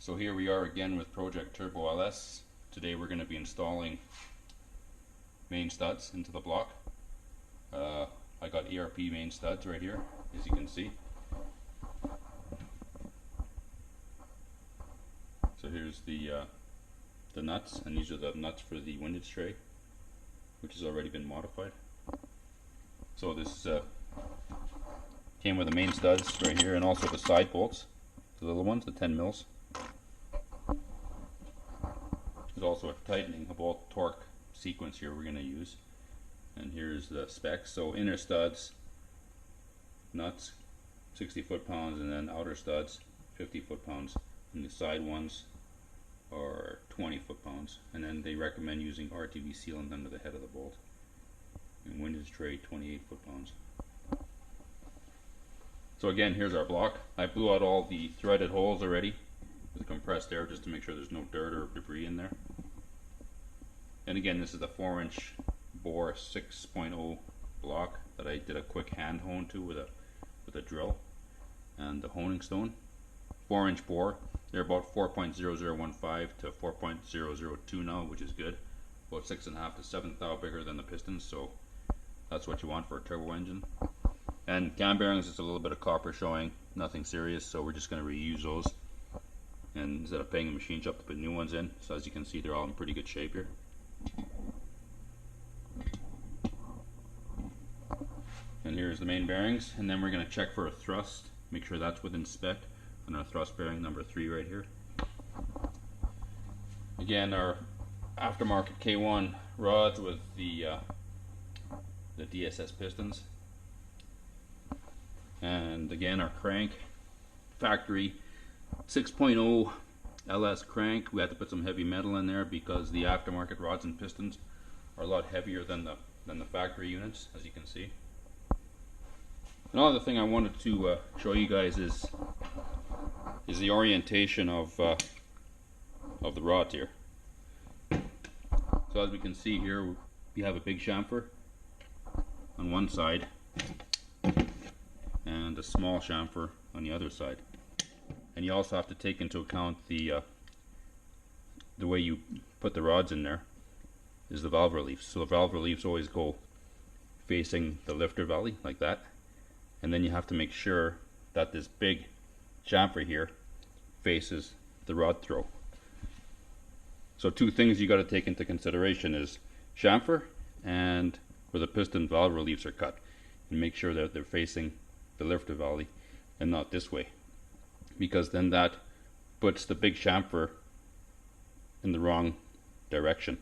So here we are again with Project Turbo LS. Today we're going to be installing main studs into the block. I got ERP main studs right here, as you can see. So here's the nuts, and these are the nuts for the windage tray, which has already been modified. So this came with the main studs right here, and also the side bolts, the little ones, the 10 mils. There's also a tightening, a bolt torque sequence here we're going to use. And here's the specs. So inner studs, nuts, 60 foot-pounds, and then outer studs, 50 foot-pounds. And the side ones are 20 foot-pounds. And then they recommend using RTV sealant under the head of the bolt. And windage tray, 28 foot-pounds. So again, here's our block. I blew out all the threaded holes already with compressed air just to make sure there's no dirt or debris in there. And again, this is the 4-inch bore 6.0 block that I did a quick hand hone to with a drill and the honing stone. 4-inch bore. They're about 4.0015 to 4.002 now, which is good. About 6.5 to 7 thou bigger than the pistons, so that's what you want for a turbo engine. And cam bearings, just a little bit of copper showing, nothing serious, so we're just going to reuse those. And instead of paying the machine shop to put new ones in, so as you can see, they're all in pretty good shape here. And here's the main bearings, and then we're going to check for a thrust, make sure that's within spec, on our thrust bearing number 3 right here. Again, our aftermarket K1 rods with the DSS pistons. And again, our crank, factory 6.0 LS crank. We had to put some heavy metal in there because the aftermarket rods and pistons are a lot heavier than the factory units, as you can see. Another thing I wanted to show you guys is the orientation of the rods here. So as we can see here, we have a big chamfer on one side and a small chamfer on the other side. And you also have to take into account the way you put the rods in there is the valve reliefs. So the valve reliefs always go facing the lifter valley like that. And then you have to make sure that this big chamfer here faces the rod throw. So two things you got to take into consideration is chamfer and where the piston valve reliefs are cut. And make sure that they're facing the lifter valley and not this way, because then that puts the big chamfer in the wrong direction.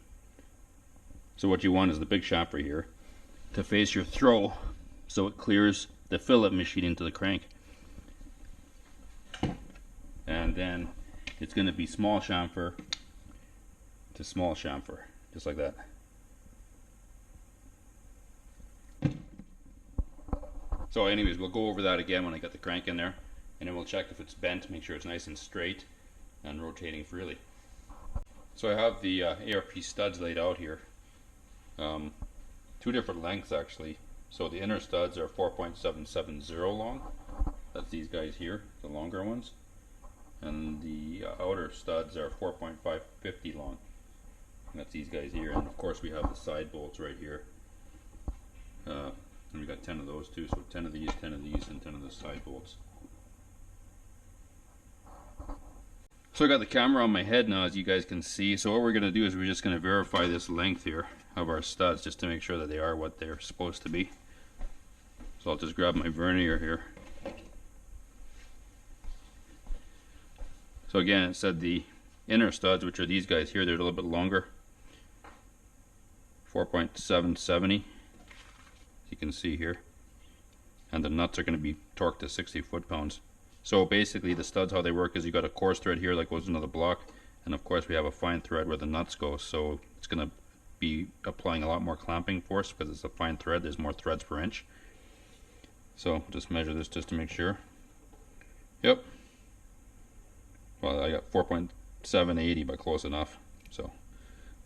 So what you want is the big chamfer here to face your throw so it clears the fillet machine into the crank. And then it's going to be small chamfer to small chamfer, just like that. So anyways, we'll go over that again when I get the crank in there, and then we'll check if it's bent, make sure it's nice and straight and rotating freely. So I have the ARP studs laid out here. Two different lengths actually. So the inner studs are 4.770 long. That's these guys here, the longer ones. And the outer studs are 4.550 long. And that's these guys here. And of course we have the side bolts right here. And we got 10 of those too, so 10 of these, 10 of these, and 10 of the side bolts. So I got the camera on my head now, as you guys can see. So what we're going to do is we're just going to verify this length here of our studs, just to make sure that they are what they're supposed to be. So I'll just grab my vernier here. So again, it said the inner studs, which are these guys here, they're a little bit longer. 4.770. You can see here, and the nuts are going to be torqued to 60 foot-pounds. So basically the studs, how they work is you got a coarse thread here that goes into the block, and of course we have a fine thread where the nuts go, so it's going to be applying a lot more clamping force because it's a fine thread. There's more threads per inch. So just measure this just to make sure. Yep, well I got 4.780, but close enough. So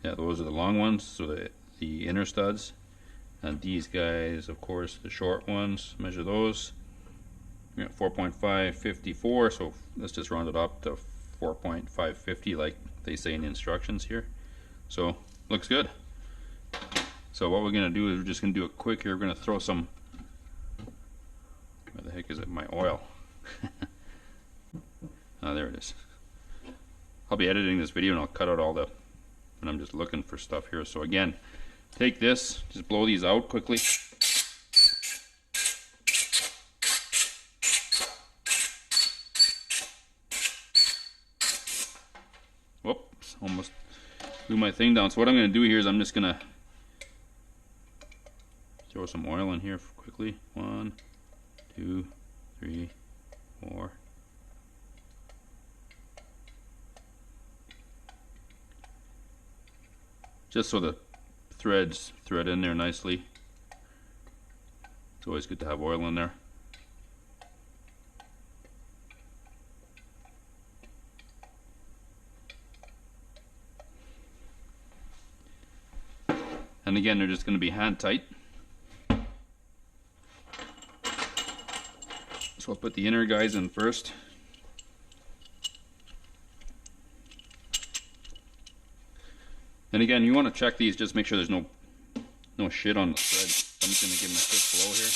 yeah, those are the long ones, so the inner studs. And these guys, of course, the short ones, measure those. We got 4.554, so let's just round it up to 4.550 like they say in the instructions here. So looks good. So what we're gonna do is we're just gonna do it quick here. We're gonna throw some, where the heck is it, my oil. Oh, there it is. I'll be editing this video and I'll cut out all the, and I'm just looking for stuff here. So again, take this, just blow these out quickly. Whoops, almost blew my thing down. So what I'm going to do here is I'm just going to throw some oil in here quickly. 1, 2, 3, 4. Just so the threads thread in there nicely. It's always good to have oil in there. And again, they're just going to be hand tight. So I'll put the inner guys in first. And again, you want to check these, just make sure there's no shit on the thread. I'm just going to give them a quick blow here.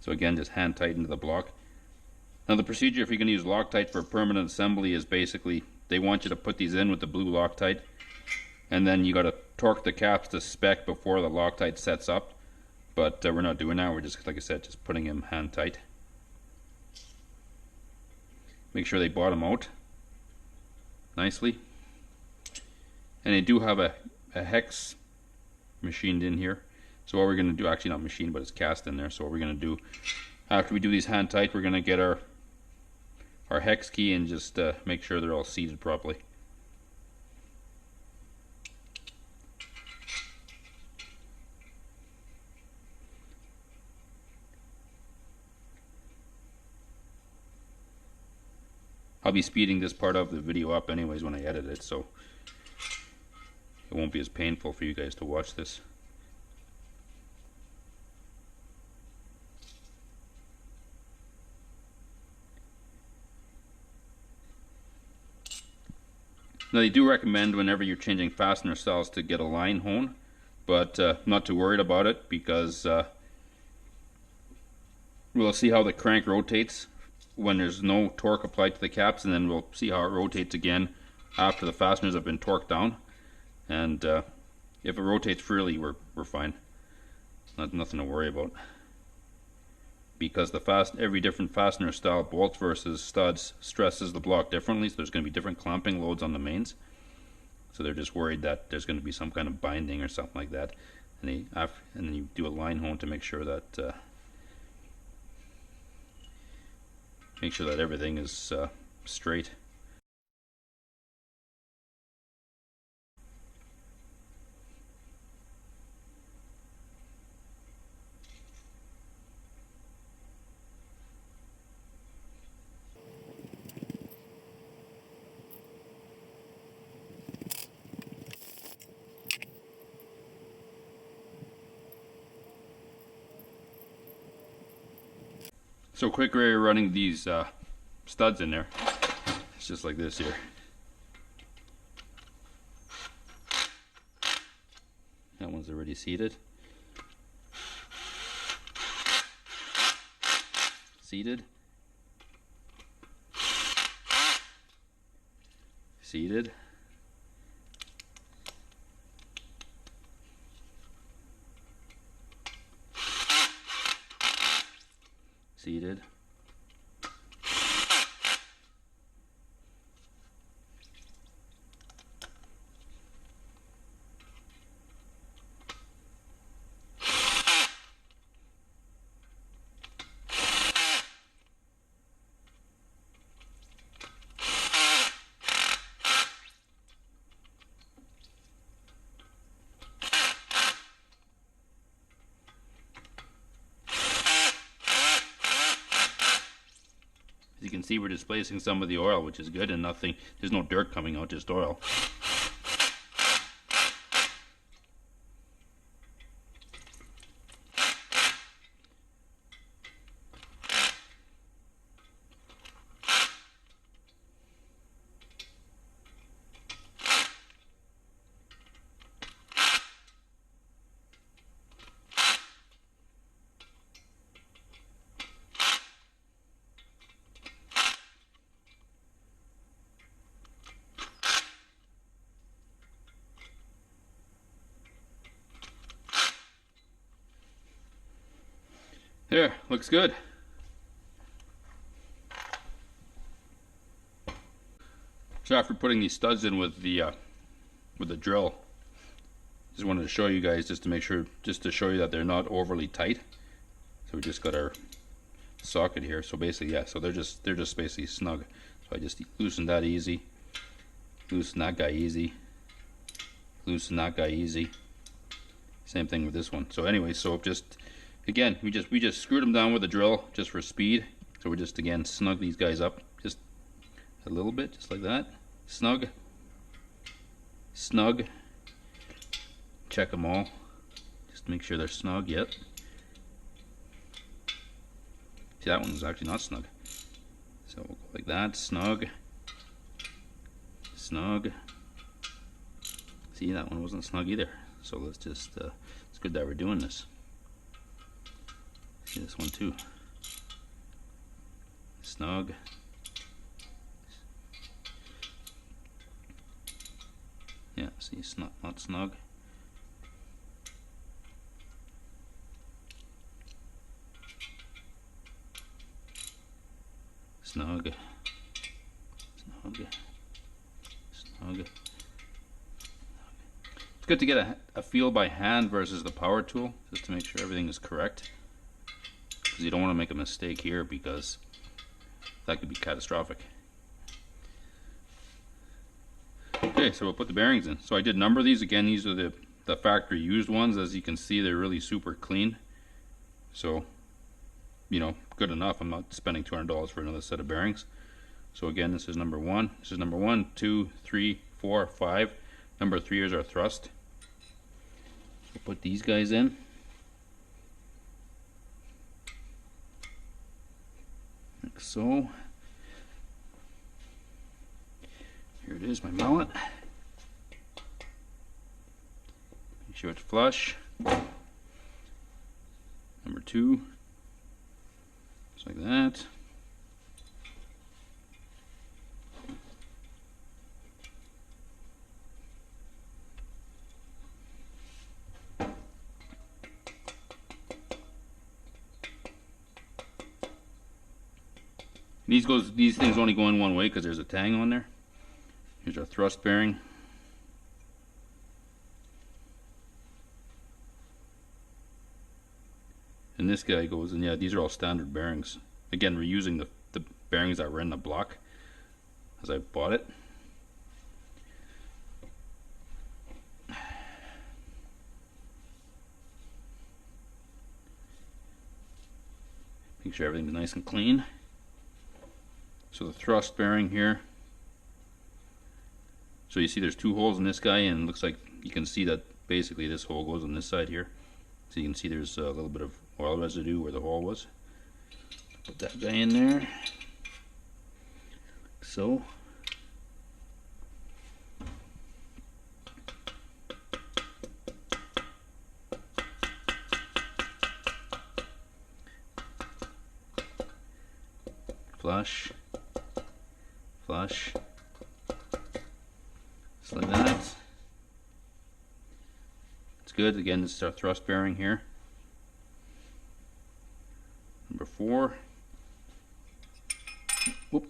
So again, just hand tighten to the block. Now the procedure if you're going to use Loctite for permanent assembly is basically they want you to put these in with the blue Loctite, and then you got to torque the caps to spec before the Loctite sets up. But we're not doing that. We're just, like I said, just putting them hand tight. Make sure they bottom out nicely. And they do have a hex machined in here. So what we're going to do, actually not machined, but it's cast in there. So what we're going to do, after we do these hand tight, we're going to get our hex key and just make sure they're all seated properly. I'll be speeding this part of the video up anyways when I edit it, so it won't be as painful for you guys to watch this. Now they do recommend whenever you're changing fastener styles to get a line hone, but I'm not too worried about it because we'll see how the crank rotates when there's no torque applied to the caps, and then we'll see how it rotates again after the fasteners have been torqued down. And if it rotates freely, we're fine. Nothing to worry about. Because every different fastener style, bolts versus studs, stresses the block differently, so there's going to be different clamping loads on the mains. So they're just worried that there's going to be some kind of binding or something like that. And then you do a line hone to make sure that everything is straight. So quick way of running these studs in there, it's just like this here. That one's already seated. Seated. Seated. Seated. can see, we're displacing some of the oil, which is good, and nothing, there's no dirt coming out, just oil. There, looks good. So after putting these studs in with the drill, just wanted to show you guys, just to make sure, just to show you that they're not overly tight. So we just got our socket here. So basically, yeah, so they're just basically snug. So I just loosen that easy, loosen that guy easy, loosen that guy easy. Same thing with this one. So anyway, so just again, we just screwed them down with a drill just for speed. So we just again snug these guys up just a little bit, just like that. Snug, snug. Check them all, just to make sure they're snug. Yep. See, that one's actually not snug. So we'll go like that. Snug, snug. See, that one wasn't snug either. So let's just, it's good that we're doing this. See this one too. Snug. Yeah, see, it's not snug. Snug. Snug. Snug. It's good to get a feel by hand versus the power tool, just to make sure everything is correct. Because you don't want to make a mistake here, because that could be catastrophic. Okay, so we'll put the bearings in. So I did number these. Again, these are the factory used ones. As you can see, they're really super clean. So, you know, good enough. I'm not spending $200 for another set of bearings. So again, this is number 1. This is number 1, 2, 3, 4, 5. Number 3 is our thrust. We'll put these guys in. Like so. Here it is, my mallet. Make sure it's flush. Number 2. Just like that. These things only go in one way because there's a tang on there. Here's our thrust bearing. And this guy goes, and yeah, these are all standard bearings. Again, we're using the bearings that were in the block as I bought it. Make sure everything's nice and clean. So the thrust bearing here. So you see there's 2 holes in this guy, and it looks like you can see that basically this hole goes on this side here. So you can see there's a little bit of oil residue where the hole was. Put that guy in there. Like so. Flush. Flush. Just like that. It's good. Again, this is our thrust bearing here. Number 4. Whoop.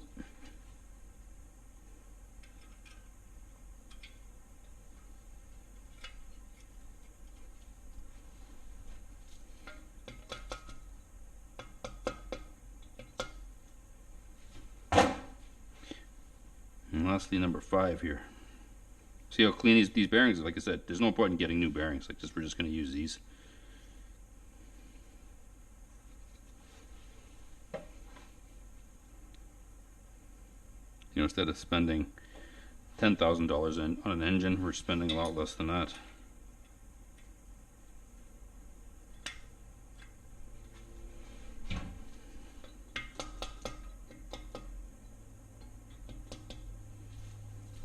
And lastly, number 5 here. See how clean these bearings are? Like I said, there's no point in getting new bearings. Like this, we're just going to use these. instead of spending $10,000 on an engine, we're spending a lot less than that.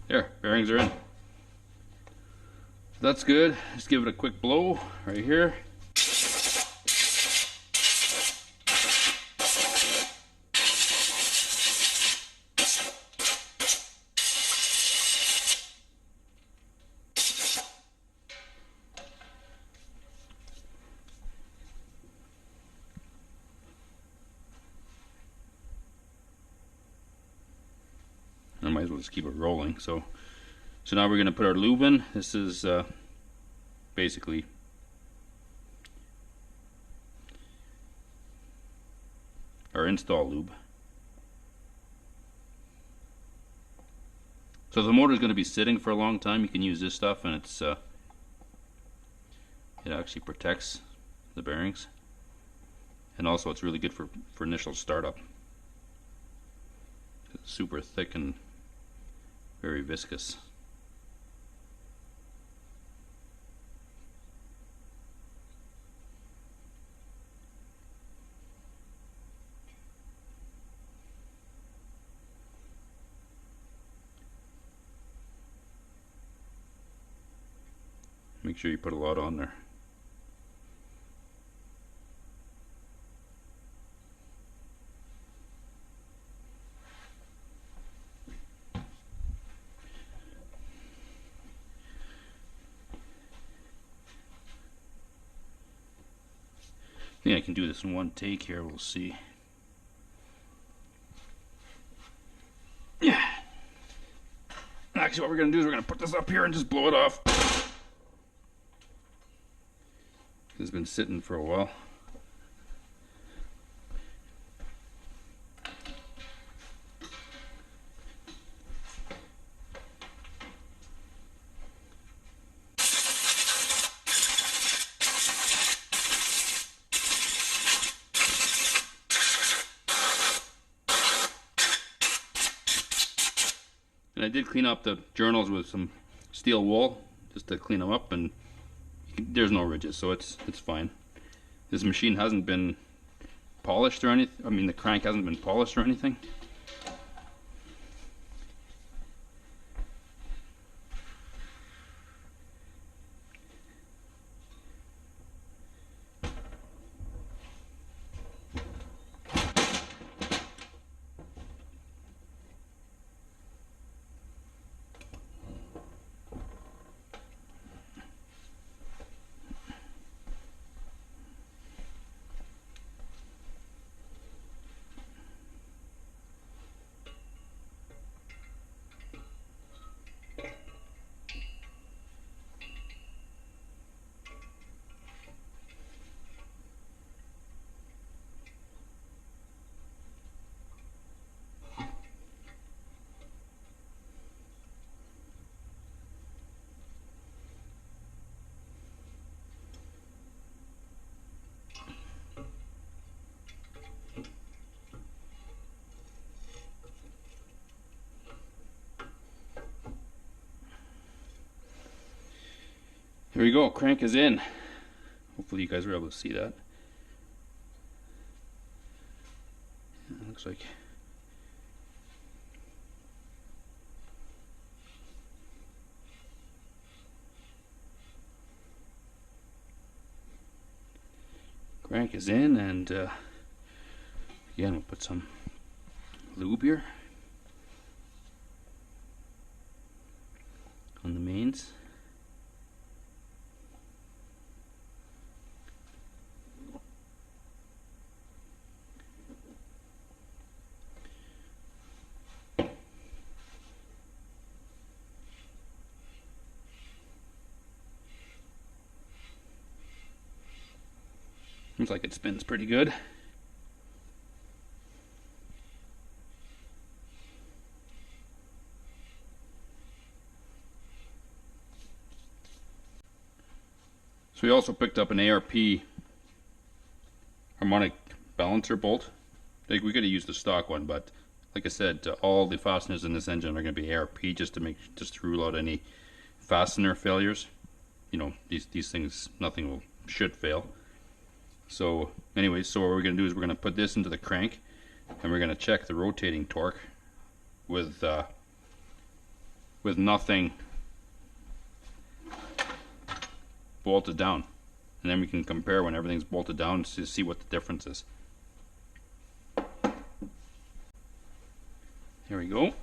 There, bearings are in. So that's good. Just give it a quick blow right here. I might as well just keep it rolling. So now we're going to put our lube in. This is basically our install lube. So if the motor is going to be sitting for a long time, you can use this stuff, and it actually protects the bearings, and also it's really good for initial startup. It's super thick and very viscous. Make sure you put a lot on there. I think I can do this in one take here, we'll see. Yeah. Actually, what we're going to do is we're going to put this up here and just blow it off. It's been sitting for a while. And I did clean up the journals with some steel wool just to clean them up, and there's no ridges, so it's fine. This machine hasn't been polished or anything. I mean, the crank hasn't been polished or anything. There we go, crank is in. Hopefully you guys were able to see that. Yeah, looks like crank is in, and again, we'll put some lube here on the mains. Seems like it spins pretty good. So we also picked up an ARP harmonic balancer bolt. Like, we could have used the stock one, but like I said, all the fasteners in this engine are going to be ARP just to rule out any fastener failures. You know, these things, nothing should fail. So anyways, so what we're going to do is we're going to put this into the crank, and we're going to check the rotating torque with nothing bolted down, and then we can compare when everything's bolted down to see what the difference is. Here we go.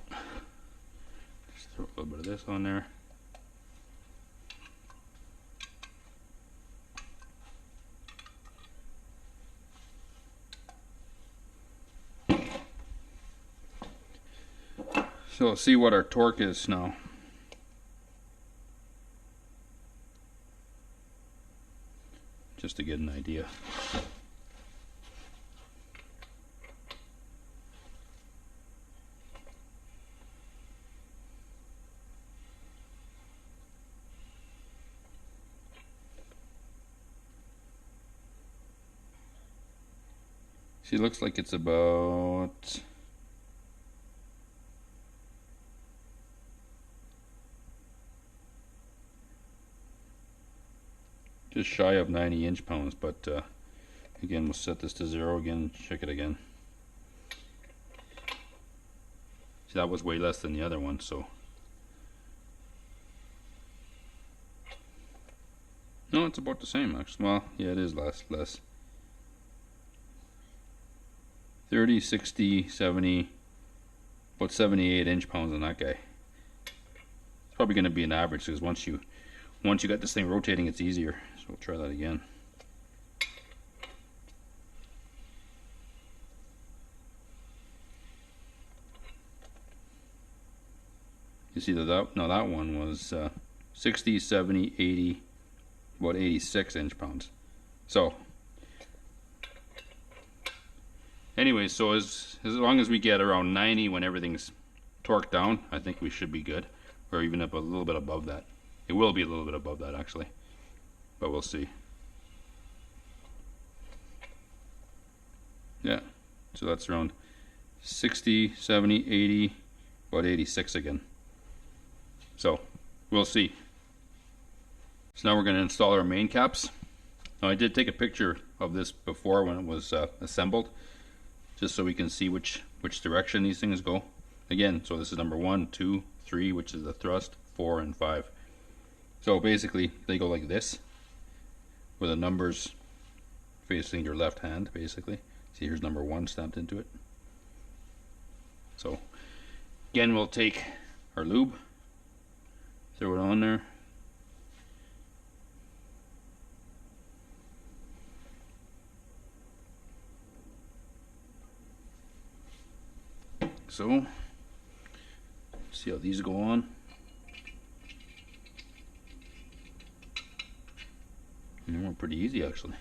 Just throw a little bit of this on there. So let's see what our torque is now. Just to get an idea. See, it looks like it's about just shy of 90 inch-pounds, but again, we'll set this to 0 again, check it again. See, that was way less than the other one, so. No, it's about the same, actually. Well, yeah, it is less. 30, 60, 70, about 78 inch-pounds on that guy. It's probably going to be an average, because once you got this thing rotating, it's easier. So we'll try that again. You see that one was 60, 70, 80, about 86 inch-pounds. So anyway, so as long as we get around 90 when everything's torqued down, I think we should be good, or even up a little bit above that. It will be a little bit above that, actually, but we'll see. Yeah, so that's around 60, 70, 80, about 86 again. So we'll see. So now we're going to install our main caps. Now, I did take a picture of this before when it was assembled, just so we can see which direction these things go. Again, so this is number 1, 2, 3, which is the thrust, 4, and 5. So basically, they go like this, with the numbers facing your left hand, basically. See, here's number 1 stamped into it. So, again, we'll take our lube, throw it on there. So, see how these go on. And they're pretty easy, actually.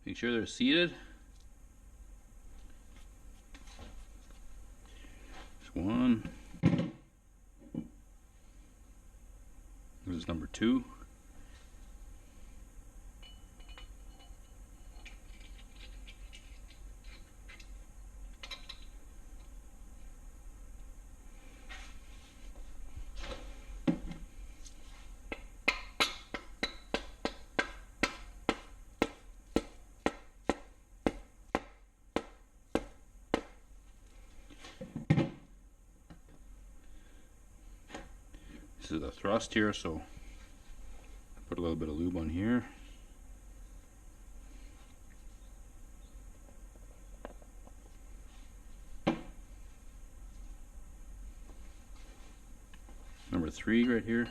Make sure they're seated. There's 1. There's number 2. This is the thrust here, so put a little bit of lube on here. Number 3 right here.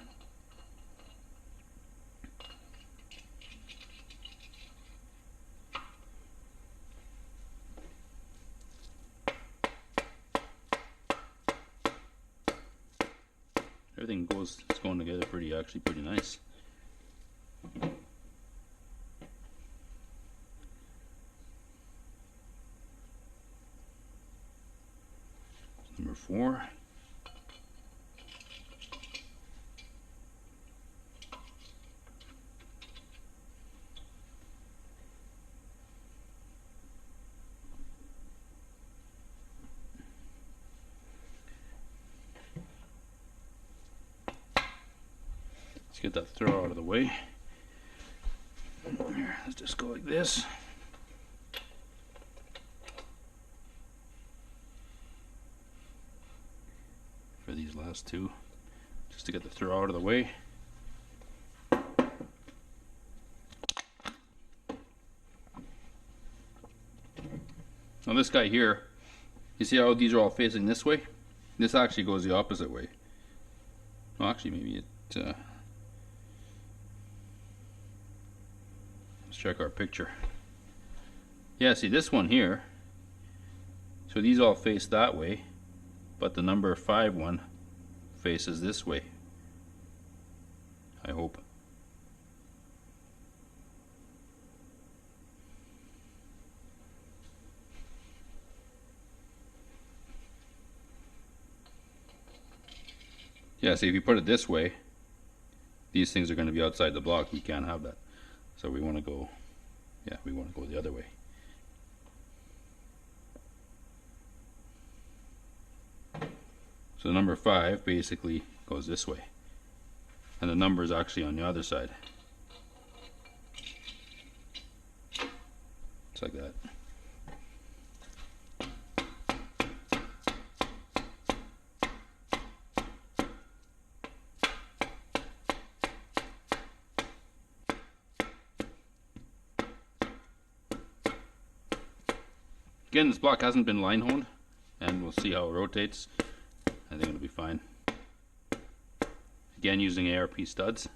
Everything it's going together pretty nice. 4. Let's get that throw out of the way. Here, let's just go like this. For these last two, just to get the throw out of the way. Now this guy here, you see how these are all facing this way? This actually goes the opposite way. Well, actually maybe it, let's check our picture. Yeah, see this one here, so these all face that way, but the number 5 one faces this way, I hope. Yeah, see if you put it this way, these things are going to be outside the block. We can't have that. So we want to go, yeah, we want to go the other way. So the number 5 basically goes this way. And the number is actually on the other side. It's like that. Again, this block hasn't been line honed, and we'll see how it rotates. I think it'll be fine. Again, using ARP studs.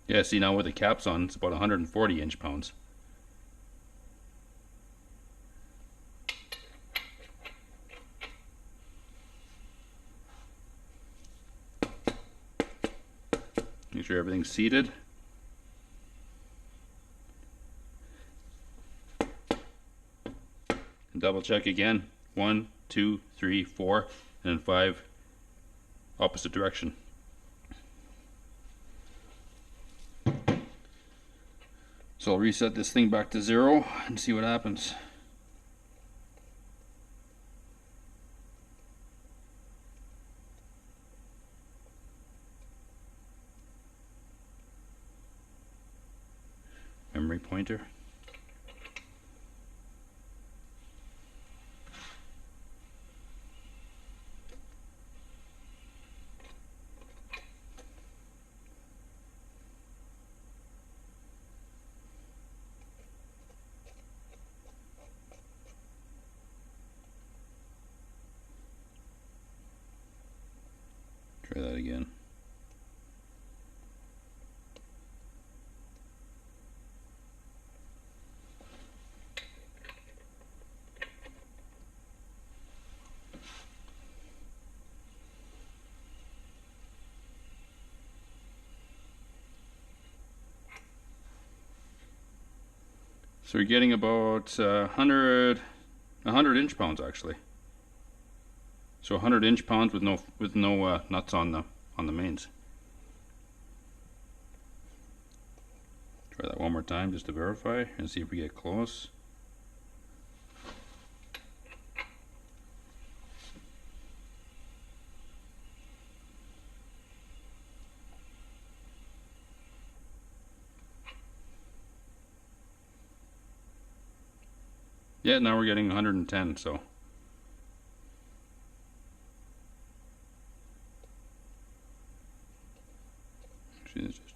Yeah, see now with the caps on, it's about 140 inch-pounds. Make sure everything's seated. And double check again. 1, 2, 3, 4, and then 5 opposite direction. So I'll reset this thing back to 0 and see what happens. Memory pointer. Try that again. So we're getting about 100 inch-pounds actually. So 100 inch-pounds with no nuts on the mains. Try that one more time just to verify and see if we get close. Yeah, now we're getting 110, so. Actually, it's just.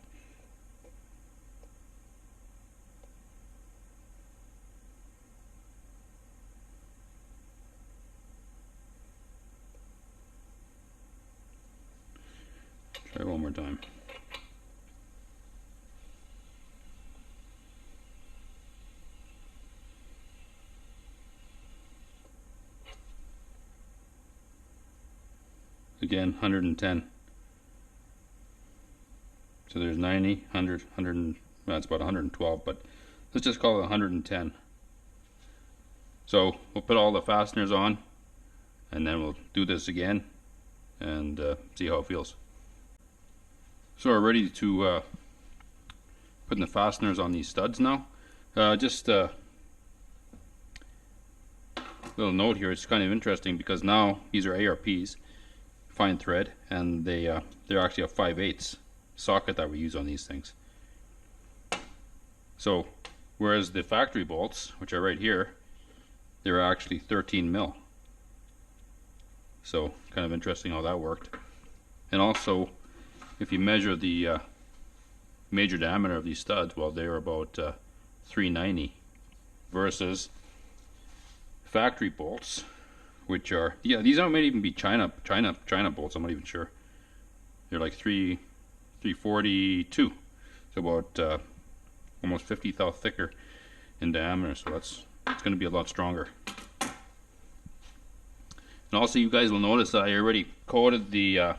Try one more time. Again, 110. So there's 90, 100, 100, that's about 112, but let's just call it 110. So we'll put all the fasteners on, and then we'll do this again and see how it feels. So we're ready to put the fasteners on these studs now. Just a little note here, it's kind of interesting because now these are ARPs, fine thread, and they're actually a 5/8 socket that we use on these things. So whereas the factory bolts, which are right here, they're actually 13 mil. So kind of interesting how that worked. And also, if you measure the major diameter of these studs, well, they're about 390 versus factory bolts, which are, yeah, these might even be China bolts. I'm not even sure. They're like 342, so about almost 50 thou thicker in diameter. So it's going to be a lot stronger. And also, you guys will notice that I already coated the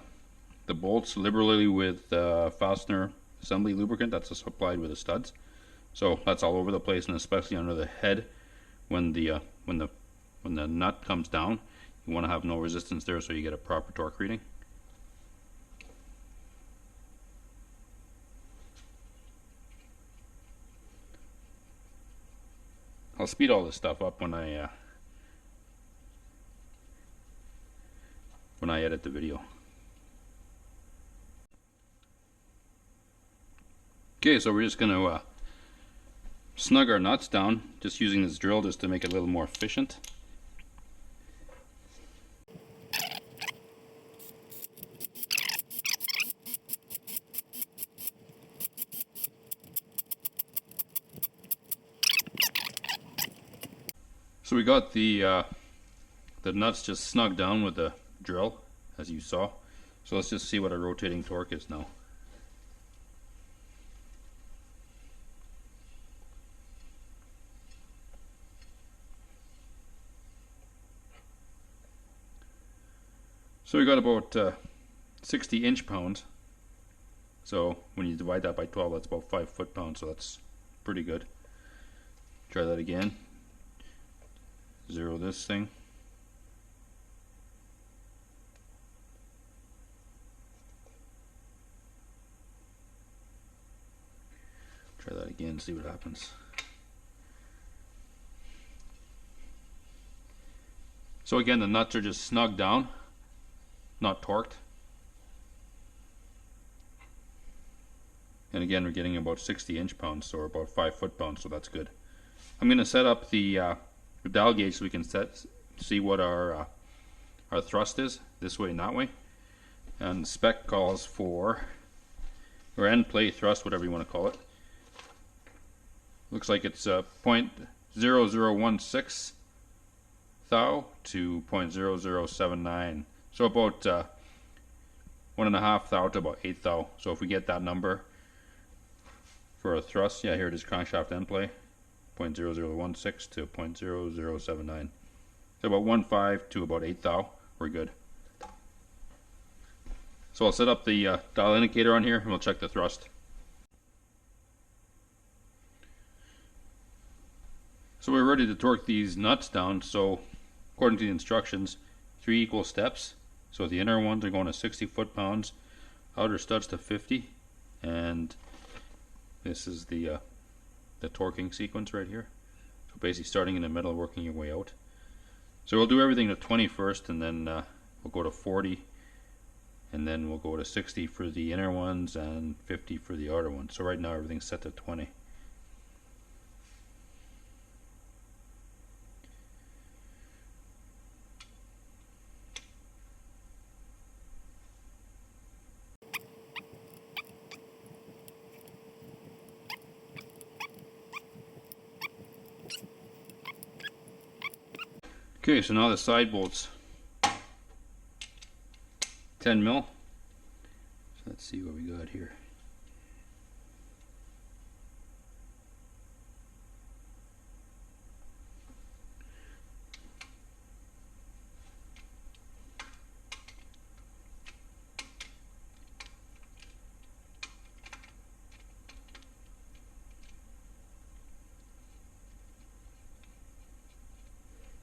bolts liberally with fastener assembly lubricant that's supplied with the studs. So that's all over the place, and especially under the head when the nut comes down, you want to have no resistance there so you get a proper torque reading. I'll speed all this stuff up when I edit the video. Okay, so we're just going to snug our nuts down, just using this drill just to make it a little more efficient. So we got the nuts just snug down with the drill, as you saw. So let's just see what our rotating torque is now. So we got about 60 inch-pounds. So when you divide that by 12, that's about 5 foot-pounds. So that's pretty good. Try that again. Zero this thing. Try that again, see what happens. So again, the nuts are just snug down, not torqued. And again, we're getting about 60 inch-pounds, so we're about 5 foot-pounds, so that's good. I'm going to set up the dial gauge so we can see what our thrust is, this way and that way. And the spec calls for, or end play thrust, whatever you want to call it. Looks like it's 0.0016 thou to 0.0079. So about 1.5 thou to about 8 thou. So if we get that number for a thrust, yeah, here it is, crankshaft end play, 0.0016 to 0.0079. So about 1.5 to about 8 thou, we're good. So I'll set up the dial indicator on here and we'll check the thrust. So we're ready to torque these nuts down. So according to the instructions, 3 equal steps. So the inner ones are going to 60 foot-pounds, outer studs to 50, and this is the torquing sequence right here. So basically starting in the middle, working your way out. So we'll do everything to 20 first, and then we'll go to 40, and then we'll go to 60 for the inner ones and 50 for the outer ones. So right now everything's set to 20. Okay, so now the side bolts, 10 mil. So Let's see what we got here.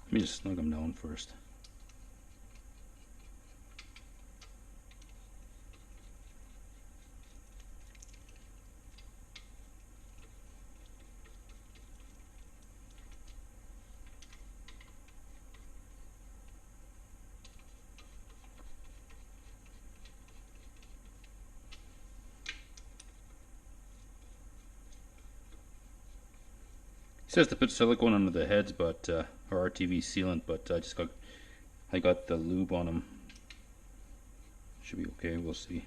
Let me just snug them down first. It says to put silicone under the heads, but or RTV sealant, but I got the lube on them. Should be okay. We'll see.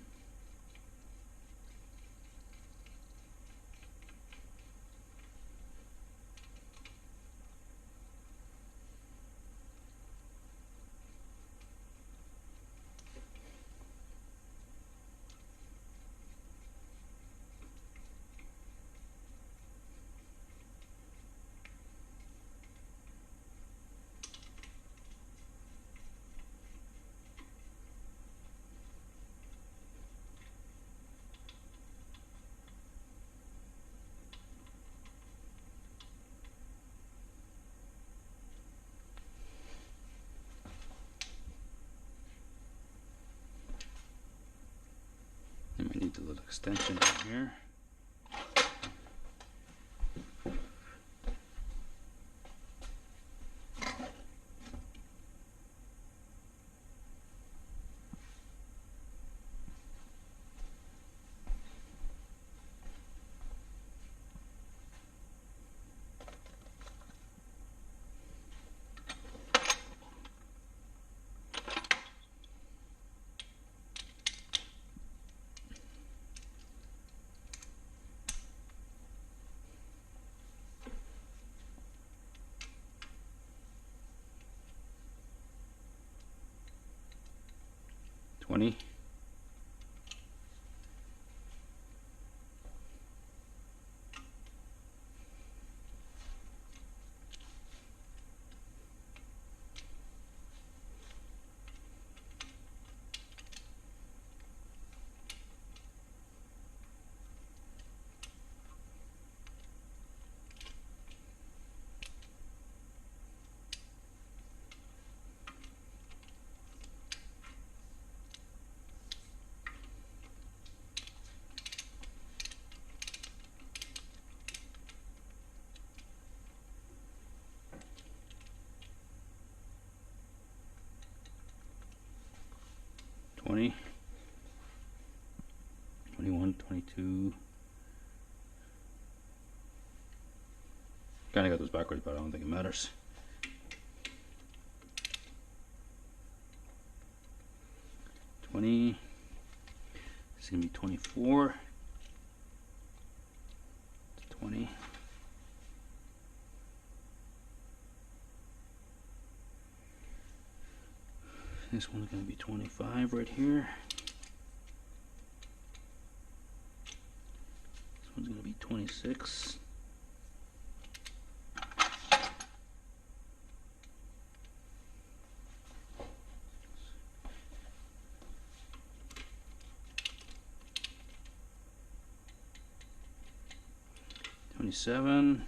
I might need a little extension in here. $20. $20, $21, $22. Kind of got those backwards, but I don't think it matters. $20. It's gonna be $24. $20. This one's going to be 25 right here. This one's going to be 26. $27.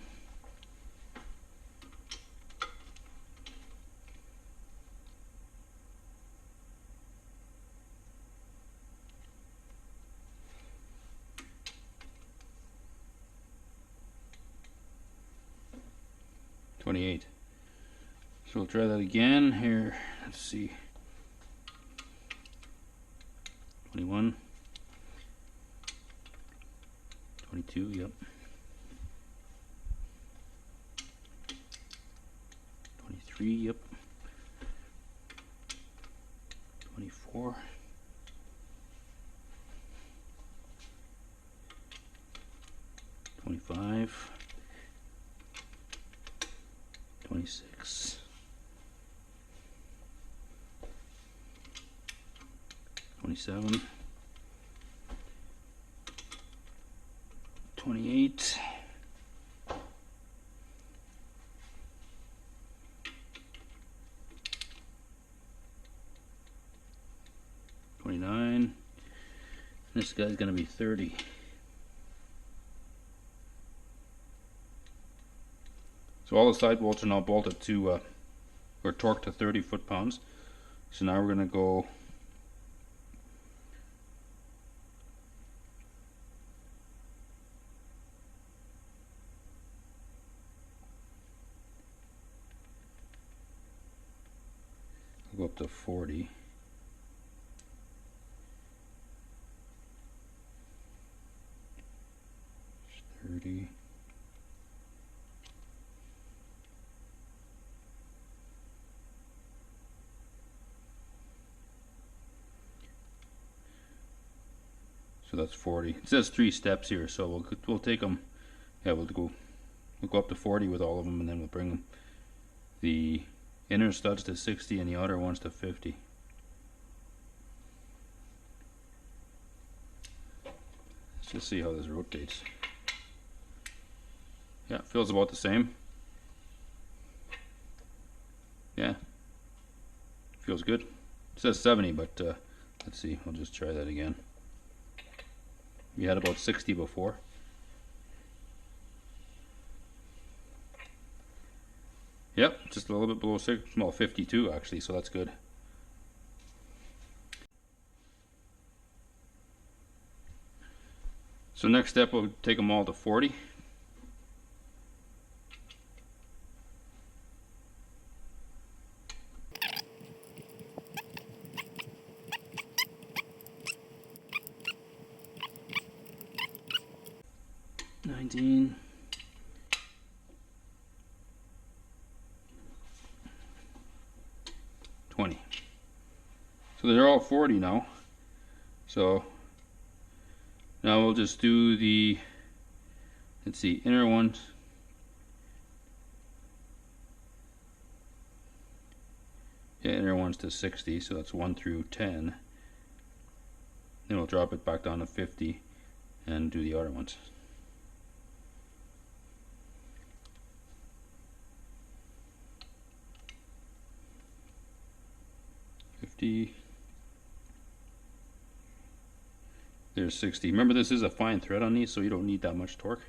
$28. So we'll try that again here. Let's see. 21. 22, yep. 23, yep. 24. 25. 26. 27. 28. This guy's going to be 30. So all the side bolts are now bolted to, or torqued to 30 foot-pounds. So now we're going to go up to 40. 30. So that's 40. It says 3 steps here, so we'll take them. Yeah, we'll go up to 40 with all of them, and then we'll bring them, the inner studs to 60 and the outer ones to 50. Let's just see how this rotates. Yeah, it feels about the same. Yeah, feels good. It says 70, but let's see. I'll just try that again. We had about 60 before. Yep, just a little bit below 6, well, 52 actually, so that's good. So next step, we'll take them all to 40. $19. 20. So they're all 40 now. So now we'll just do the, let's see, inner ones. Yeah, inner ones to 60, so that's 1 through 10. Then we'll drop it back down to 50 and do the outer ones. 50. There's 60. Remember, this is a fine thread on these, so you don't need that much torque.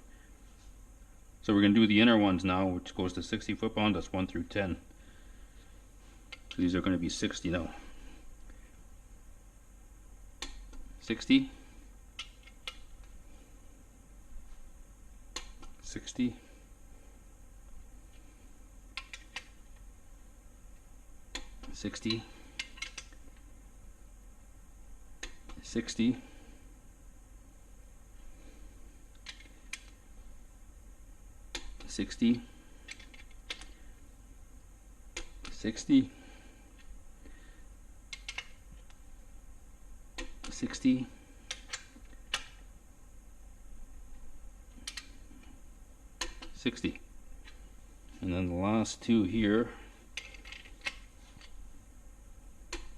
So we're going to do the inner ones now, which goes to 60 foot-pounds. That's 1 through 10. So these are going to be 60 now. 60. 60. 60. 60. 60. 60. 60. 60. And then the last two here,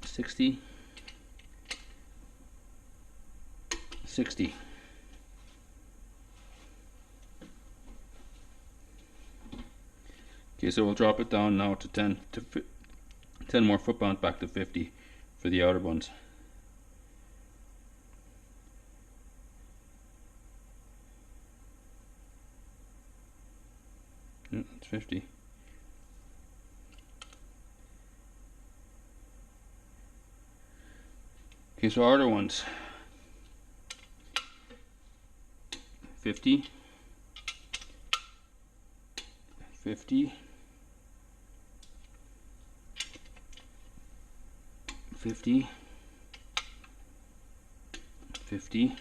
60. 60. Okay, so we'll drop it down now to 10 more foot-pounds, back to 50 for the outer ones. Yeah, that's 50. Okay, so outer ones. 50. 50. 50. 50.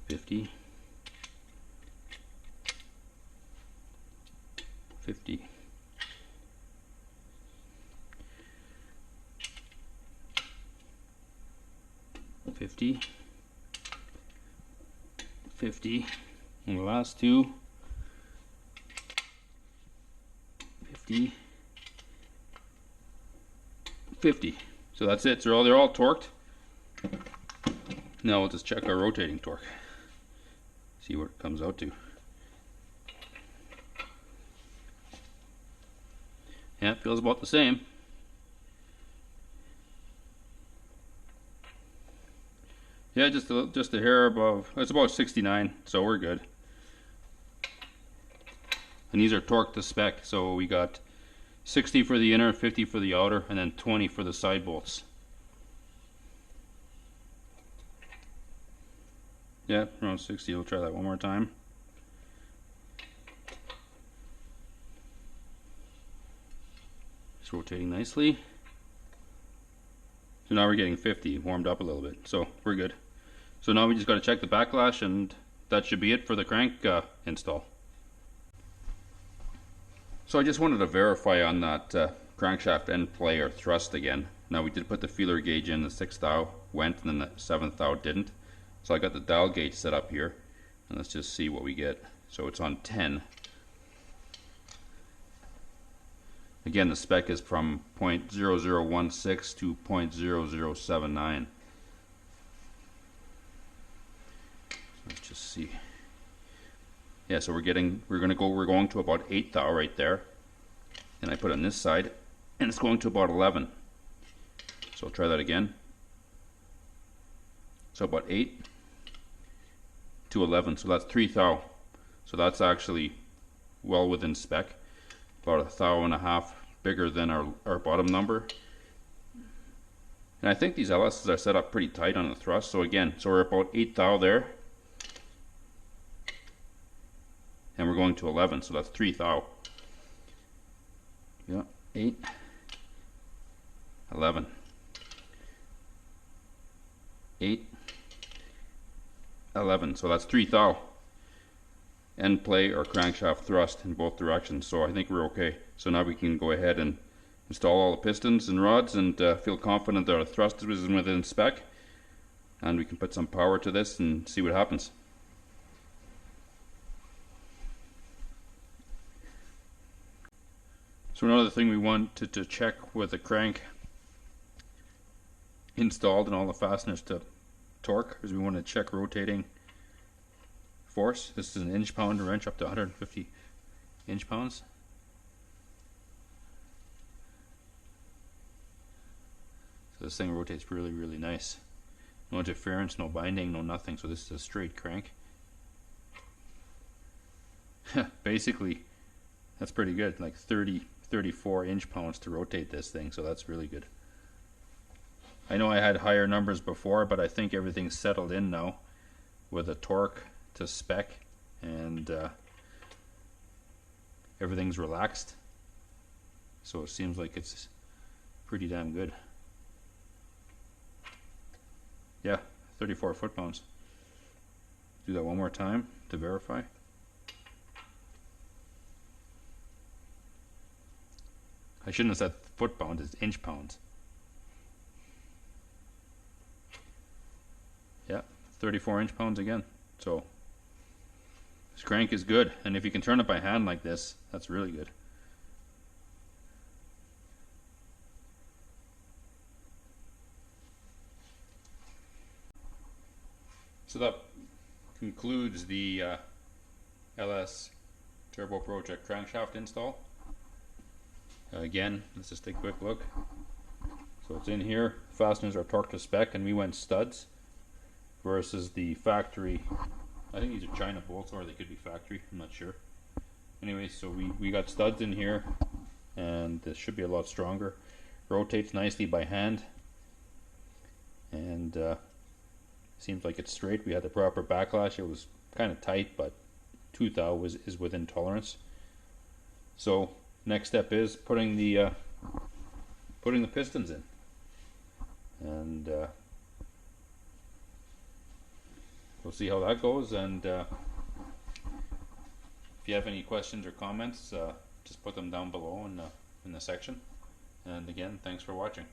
50. 50. 50. 50. And the last two, 50. 50. So that's it. So they're all torqued. Now we'll just check our rotating torque. See what it comes out to. Yeah, it feels about the same. Yeah, just a hair above. It's about 69, so we're good. And these are torque to spec, so we got 60 for the inner, 50 for the outer, and then 20 for the side bolts. Yeah, around 60. We'll try that one more time. It's rotating nicely. So now we're getting 50, warmed up a little bit, so we're good. So now we just got to check the backlash, and that should be it for the crank install. So I just wanted to verify on that crankshaft end play or thrust again. Now we did put the feeler gauge in, the 6th thou went and then the 7th thou didn't. So I got the dial gauge set up here, and let's just see what we get. So it's on 10. Again, the spec is from 0.0016 to 0.0079. Let's just see. Yeah, so we're going to about 8 thou right there. And I put it on this side, and it's going to about 11. So I'll try that again. So about 8 to 11, so that's 3 thou. So that's actually well within spec. About 1.5 thou bigger than our bottom number. And I think these LSs are set up pretty tight on the thrust. So again, so we're about 8 thou there. And we're going to 11, so that's 3 thou. Yeah, 8, 11, 8, 11, so that's 3 thou. End play or crankshaft thrust in both directions, so I think we're okay. So now we can go ahead and install all the pistons and rods and feel confident that our thrust is within spec, and we can put some power to this and see what happens. So another thing we wanted to check with the crank installed and all the fasteners to torque is we want to check rotating force. This is an inch-pound wrench up to 150 inch-pounds. So this thing rotates really, really nice. No interference, no binding, no nothing. So this is a straight crank. Basically, that's pretty good. Like 34 inch-pounds to rotate this thing, so that's really good. I know I had higher numbers before, but I think everything's settled in now with a torque to spec, and everything's relaxed, so it seems like it's pretty damn good. Yeah, 34 foot-pounds. Do that one more time to verify. I shouldn't have said foot-pounds, it's inch-pounds. Yeah, 34 inch-pounds again. So this crank is good, and if you can turn it by hand like this, that's really good. So that concludes the LS Turbo Project crankshaft install. Again, let's just take a quick look. So it's in here, fasteners are torque to spec, and we went studs versus the factory. I think these are China bolts, or they could be factory, I'm not sure. Anyway, so we got studs in here, and this should be a lot stronger. Rotates nicely by hand, and seems like it's straight. We had the proper backlash. It was kind of tight, but 2 thou is within tolerance. So next step is putting the pistons in, and we'll see how that goes. And if you have any questions or comments, just put them down below in the section. And again, thanks for watching.